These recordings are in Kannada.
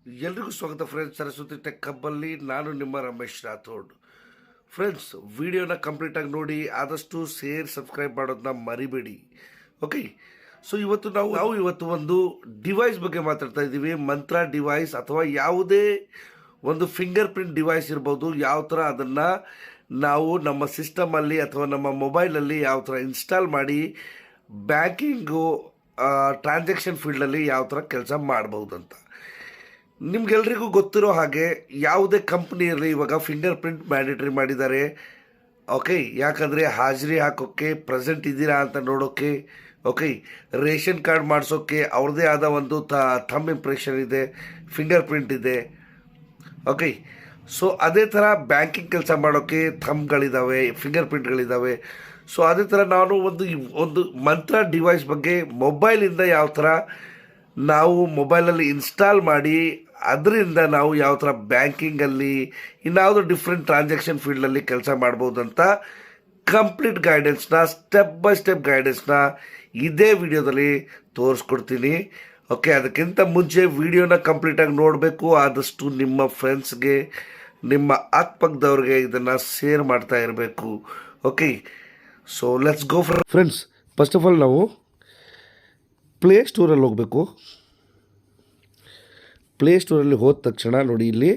ಎಲ್ರಿಗೂ ಸ್ವಾಗತ ಫ್ರೆಂಡ್ಸ್. ಸರಸ್ವತಿ ಟೆಕ್ ಹಬ್ಬಲ್ಲಿ ನಾನು ನಿಮ್ಮ ರಮೇಶ್ ರಾಥೋಡ್. ಫ್ರೆಂಡ್ಸ್, ವಿಡಿಯೋನ ಕಂಪ್ಲೀಟಾಗಿ ನೋಡಿ, ಆದಷ್ಟು ಸಬ್ಸ್ಕ್ರೈಬ್ ಮಾಡೋದನ್ನ ಮರಿಬೇಡಿ. ಓಕೆ, ಸೊ ಇವತ್ತು ಒಂದು ಡಿವೈಸ್ ಬಗ್ಗೆ ಮಾತಾಡ್ತಾ ಇದ್ದೀವಿ. ಮಂತ್ರ ಡಿವೈಸ್ ಅಥವಾ ಯಾವುದೇ ಒಂದು ಫಿಂಗರ್ ಪ್ರಿಂಟ್ ಡಿವೈಸ್ ಇರ್ಬೋದು. ಯಾವ ಥರ ಅದನ್ನು ನಾವು ನಮ್ಮ ಸಿಸ್ಟಮಲ್ಲಿ ಅಥವಾ ನಮ್ಮ ಮೊಬೈಲಲ್ಲಿ ಯಾವ ಥರ ಇನ್ಸ್ಟಾಲ್ ಮಾಡಿ ಬ್ಯಾಂಕಿಂಗು ಟ್ರಾನ್ಸಾಕ್ಷನ್ ಫೀಲ್ಡಲ್ಲಿ ಯಾವ ಥರ ಕೆಲಸ ಮಾಡ್ಬೋದು ಅಂತ. ನಿಮ್ಗೆಲ್ರಿಗೂ ಗೊತ್ತಿರೋ ಹಾಗೆ ಯಾವುದೇ ಕಂಪ್ನಿಯಲ್ಲಿ ಇವಾಗ ಫಿಂಗರ್ ಪ್ರಿಂಟ್ ಮ್ಯಾಂಡೇಟ್ರಿ ಮಾಡಿದ್ದಾರೆ. ಓಕೆ, ಯಾಕಂದರೆ ಹಾಜರಿ ಹಾಕೋಕ್ಕೆ, ಪ್ರೆಸೆಂಟ್ ಇದ್ದೀರಾ ಅಂತ ನೋಡೋಕ್ಕೆ, ಓಕೆ, ರೇಷನ್ ಕಾರ್ಡ್ ಮಾಡಿಸೋಕ್ಕೆ ಅವ್ರದ್ದೇ ಆದ ಒಂದು ಥಂಬ್ ಇಂಪ್ರೆಷನ್ ಇದೆ, ಫಿಂಗರ್ ಪ್ರಿಂಟ್ ಇದೆ. ಓಕೆ, ಸೊ ಅದೇ ಥರ ಬ್ಯಾಂಕಿಂಗ್ ಕೆಲಸ ಮಾಡೋಕ್ಕೆ ಥಂಬ್ಗಳಿದ್ದಾವೆ, ಫಿಂಗರ್ ಪ್ರಿಂಟ್ಗಳಿದ್ದಾವೆ. ಸೊ ಅದೇ ಥರ ನಾನು ಒಂದು ಮಂತ್ರ ಡಿವೈಸ್ ಬಗ್ಗೆ ಮೊಬೈಲಿಂದ ಯಾವ ಥರ ನಾವು ಮೊಬೈಲಲ್ಲಿ ಇನ್ಸ್ಟಾಲ್ ಮಾಡಿ ಅದರಿಂದ ನಾವು ಯಾವ ಥರ ಬ್ಯಾಂಕಿಂಗಲ್ಲಿ ಇನ್ಯಾವುದೋ ಡಿಫ್ರೆಂಟ್ ಟ್ರಾನ್ಸಾಕ್ಷನ್ ಫೀಲ್ಡಲ್ಲಿ ಕೆಲಸ ಮಾಡ್ಬೋದು ಅಂತ ಕಂಪ್ಲೀಟ್ ಗೈಡೆನ್ಸ್ನ, ಸ್ಟೆಪ್ ಬೈ ಸ್ಟೆಪ್ ಗೈಡೆನ್ಸ್ನ ಇದೇ ವಿಡಿಯೋದಲ್ಲಿ ತೋರಿಸ್ಕೊಡ್ತೀನಿ. ಓಕೆ, ಅದಕ್ಕಿಂತ ಮುಂಚೆ ವಿಡಿಯೋನ ಕಂಪ್ಲೀಟಾಗಿ ನೋಡಬೇಕು. ಆದಷ್ಟು ನಿಮ್ಮ ಫ್ರೆಂಡ್ಸ್ಗೆ, ನಿಮ್ಮ ಅಕ್ಕಪಕ್ಕದವ್ರಿಗೆ ಇದನ್ನು ಶೇರ್ ಮಾಡ್ತಾ ಇರಬೇಕು. Okay, so let's go friends. First of all ನಾವು ಪ್ಲೇಸ್ಟೋರಲ್ಲಿ ಹೋಗಬೇಕು. ಪ್ಲೇಸ್ಟೋರಲ್ಲಿ ಹೋದ ತಕ್ಷಣ ನೋಡಿ, ಇಲ್ಲಿ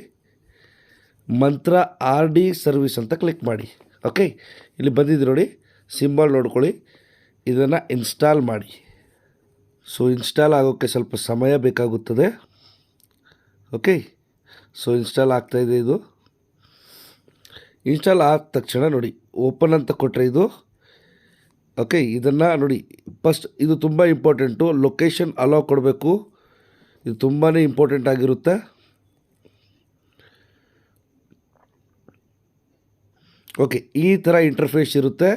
ಮಂತ್ರ RD ಸರ್ವಿಸ್ ಅಂತ ಕ್ಲಿಕ್ ಮಾಡಿ. ಓಕೆ, ಇಲ್ಲಿ ಬಂದಿದೆ ನೋಡಿ, ಸಿಂಬಲ್ ನೋಡ್ಕೊಳ್ಳಿ. ಇದನ್ನು ಇನ್ಸ್ಟಾಲ್ ಮಾಡಿ. ಸೊ ಇನ್ಸ್ಟಾಲ್ ಆಗೋಕ್ಕೆ ಸ್ವಲ್ಪ ಸಮಯ ಬೇಕಾಗುತ್ತದೆ. ಓಕೆ, ಸೊ ಇನ್ಸ್ಟಾಲ್ ಆಗ್ತಾಯಿದೆ. ಇದು ಇನ್ಸ್ಟಾಲ್ ಆದ ತಕ್ಷಣ ನೋಡಿ, ಓಪನ್ ಅಂತ ಕೊಟ್ಟರೆ ಇದು. ಓಕೆ, ಇದನ್ನು ನೋಡಿ, ಫಸ್ಟ್ ಇದು ತುಂಬ ಇಂಪಾರ್ಟೆಂಟು. ಲೊಕೇಶನ್ ಅಲೋ ಕೊಡಬೇಕು. ಇದು ತುಂಬಾ ಇಂಪಾರ್ಟೆಂಟ್ ಆಗಿರುತ್ತೆ. ಓಕೆ, ಈ ಥರ ಇಂಟರ್ಫೇಸ್ ಇರುತ್ತೆ.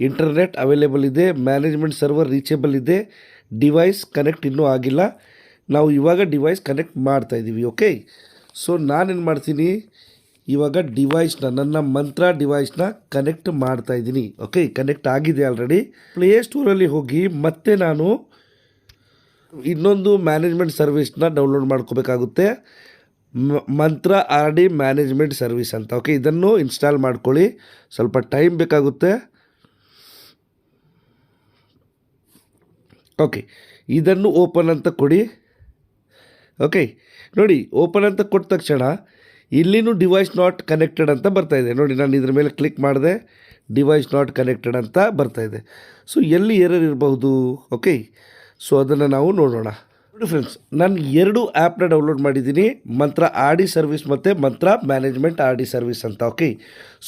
ಇಂಟರ್ನೆಟ್ ಅವೈಲೇಬಲ್ ಇದೆ, ಮ್ಯಾನೇಜ್ಮೆಂಟ್ ಸರ್ವರ್ ರೀಚೇಬಲ್ ಇದೆ, ಡಿವೈಸ್ ಕನೆಕ್ಟ್ ಇನ್ನೂ ಆಗಿಲ್ಲ. ನಾವು ಇವಾಗ ಡಿವೈಸ್ ಕನೆಕ್ಟ್ ಮಾಡ್ತಾಯಿದ್ದೀವಿ. ಓಕೆ, ಸೊ ನಾನೇನು ಮಾಡ್ತೀನಿ, ಇವಾಗ ನನ್ನ ಮಂತ್ರ ಡಿವೈಸ್ನ ಕನೆಕ್ಟ್ ಮಾಡ್ತಾಯಿದ್ದೀನಿ. ಓಕೆ, ಕನೆಕ್ಟ್ ಆಗಿದೆ ಆಲ್ರೆಡಿ. ಪ್ಲೇಸ್ಟೋರಲ್ಲಿ ಹೋಗಿ ಮತ್ತೆ ನಾನು ಇನ್ನೊಂದು ಮ್ಯಾನೇಜ್ಮೆಂಟ್ ಸರ್ವಿಸ್ನ ಡೌನ್ಲೋಡ್ ಮಾಡ್ಕೋಬೇಕಾಗುತ್ತೆ. ಮಂತ್ರ RD ಮ್ಯಾನೇಜ್ಮೆಂಟ್ ಸರ್ವಿಸ್ ಅಂತ. ಓಕೆ, ಇದನ್ನು ಇನ್ಸ್ಟಾಲ್ ಮಾಡ್ಕೊಳ್ಳಿ. ಸ್ವಲ್ಪ ಟೈಮ್ ಬೇಕಾಗುತ್ತೆ. ಓಕೆ, ಇದನ್ನು ಓಪನ್ ಅಂತ ಕೊಡಿ. ಓಕೆ, ನೋಡಿ, ಓಪನ್ ಅಂತ ಕೊಟ್ಟ ತಕ್ಷಣ ಇಲ್ಲಿನೂ ಡಿವೈಸ್ ನಾಟ್ ಕನೆಕ್ಟೆಡ್ ಅಂತ ಬರ್ತಾಯಿದೆ. ನೋಡಿ, ನಾನು ಇದ್ರ ಮೇಲೆ ಕ್ಲಿಕ್ ಮಾಡಿದೆ, ಡಿವೈಸ್ ನಾಟ್ ಕನೆಕ್ಟೆಡ್ ಅಂತ ಬರ್ತಾಯಿದೆ. ಸೊ ಎಲ್ಲಿ ಎರರ್ ಇರಬಹುದು? ಓಕೆ, ಸೊ ಅದನ್ನು ನಾವು ನೋಡೋಣ. ನೋಡಿ ಫ್ರೆಂಡ್ಸ್, ನಾನು 2 ಆ್ಯಪ್ನ ಡೌನ್ಲೋಡ್ ಮಾಡಿದ್ದೀನಿ, ಮಂತ್ರ RD ಸರ್ವಿಸ್ ಮತ್ತು ಮಂತ್ರ ಮ್ಯಾನೇಜ್ಮೆಂಟ್ RD ಸರ್ವಿಸ್ ಅಂತ. ಓಕೆ,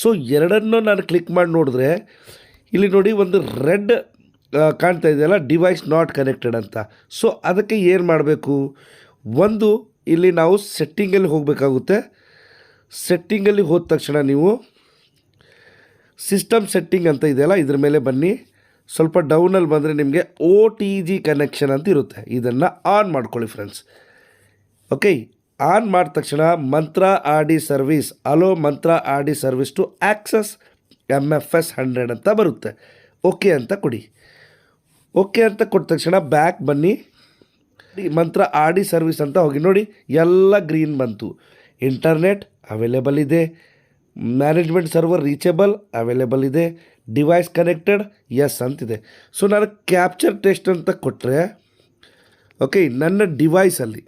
ಸೊ ಎರಡನ್ನೂ ನಾನು ಕ್ಲಿಕ್ ಮಾಡಿ ನೋಡಿದ್ರೆ ಇಲ್ಲಿ ನೋಡಿ, ಒಂದು ರೆಡ್ ಕಾಣ್ತಾ ಇದೆಯಲ್ಲ, ಡಿವೈಸ್ ನಾಟ್ ಕನೆಕ್ಟೆಡ್ ಅಂತ. ಸೊ ಅದಕ್ಕೆ ಏನು ಮಾಡಬೇಕು? ಒಂದು, ಇಲ್ಲಿ ನಾವು ಸೆಟ್ಟಿಂಗಲ್ಲಿ ಹೋಗಬೇಕಾಗುತ್ತೆ. ಸೆಟ್ಟಿಂಗಲ್ಲಿ ಹೋದ ತಕ್ಷಣ ನೀವು ಸಿಸ್ಟಮ್ ಸೆಟ್ಟಿಂಗ್ ಅಂತ ಇದೆಯಲ್ಲ, ಇದ್ರ ಮೇಲೆ ಬನ್ನಿ. ಸ್ವಲ್ಪ ಡೌನಲ್ಲಿ ಬಂದರೆ ನಿಮಗೆ OTG ಕನೆಕ್ಷನ್ ಅಂತ ಇರುತ್ತೆ. ಇದನ್ನು ಆನ್ ಮಾಡ್ಕೊಳ್ಳಿ ಫ್ರೆಂಡ್ಸ್. ಓಕೆ, ಆನ್ ಮಾಡಿದ ತಕ್ಷಣ ಮಂತ್ರ RD ಸರ್ವಿಸ್, ಅಲೋ ಮಂತ್ರ RD service to access MFS 100 ಅಂತ ಬರುತ್ತೆ. ಓಕೆ ಅಂತ ಕೊಡಿ. ಓಕೆ ಅಂತ ಕೊಟ್ಟ ತಕ್ಷಣ ಬ್ಯಾಕ್ ಬನ್ನಿ. ಮಂತ್ರ RD ಸರ್ವಿಸ್ ಅಂತ ಹೋಗಿ ನೋಡಿ, ಎಲ್ಲ ಗ್ರೀನ್ ಬಂತು. ಇಂಟರ್ನೆಟ್ ಅವೈಲೇಬಲ್ ಇದೆ, ಮ್ಯಾನೇಜ್ಮೆಂಟ್ ಸರ್ವರ್ ರೀಚೇಬಲ್ ಅವೈಲೇಬಲ್ ಇದೆ, ಡಿವೈಸ್ ಕನೆಕ್ಟೆಡ್ ಎಸ್ ಅಂತಿದೆ. ಸೊ ನಾನು ಕ್ಯಾಪ್ಚರ್ ಟೆಸ್ಟ್ ಅಂತ ಕೊಟ್ಟರೆ, ಓಕೆ, ನನ್ನ ಡಿವೈಸಲ್ಲಿ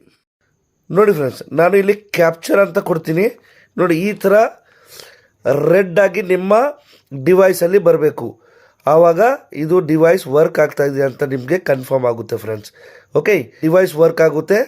ನೋಡಿ ಫ್ರೆಂಡ್ಸ್, ನಾನು ಇಲ್ಲಿ ಕ್ಯಾಪ್ಚರ್ ಅಂತ ಕೊಡ್ತೀನಿ. ನೋಡಿ, ಈ ಥರ ರೆಡ್ ಆಗಿ ನಿಮ್ಮ ಡಿವೈಸಲ್ಲಿ ಬರಬೇಕು. ಆವಾಗ ಇದು ಡಿವೈಸ್ ವರ್ಕ್ ಆಗ್ತಾಯಿದೆ ಅಂತ ನಿಮಗೆ ಕನ್ಫರ್ಮ್ ಆಗುತ್ತೆ ಫ್ರೆಂಡ್ಸ್. ಓಕೆ, ಡಿವೈಸ್ ವರ್ಕ್ ಆಗುತ್ತೆ.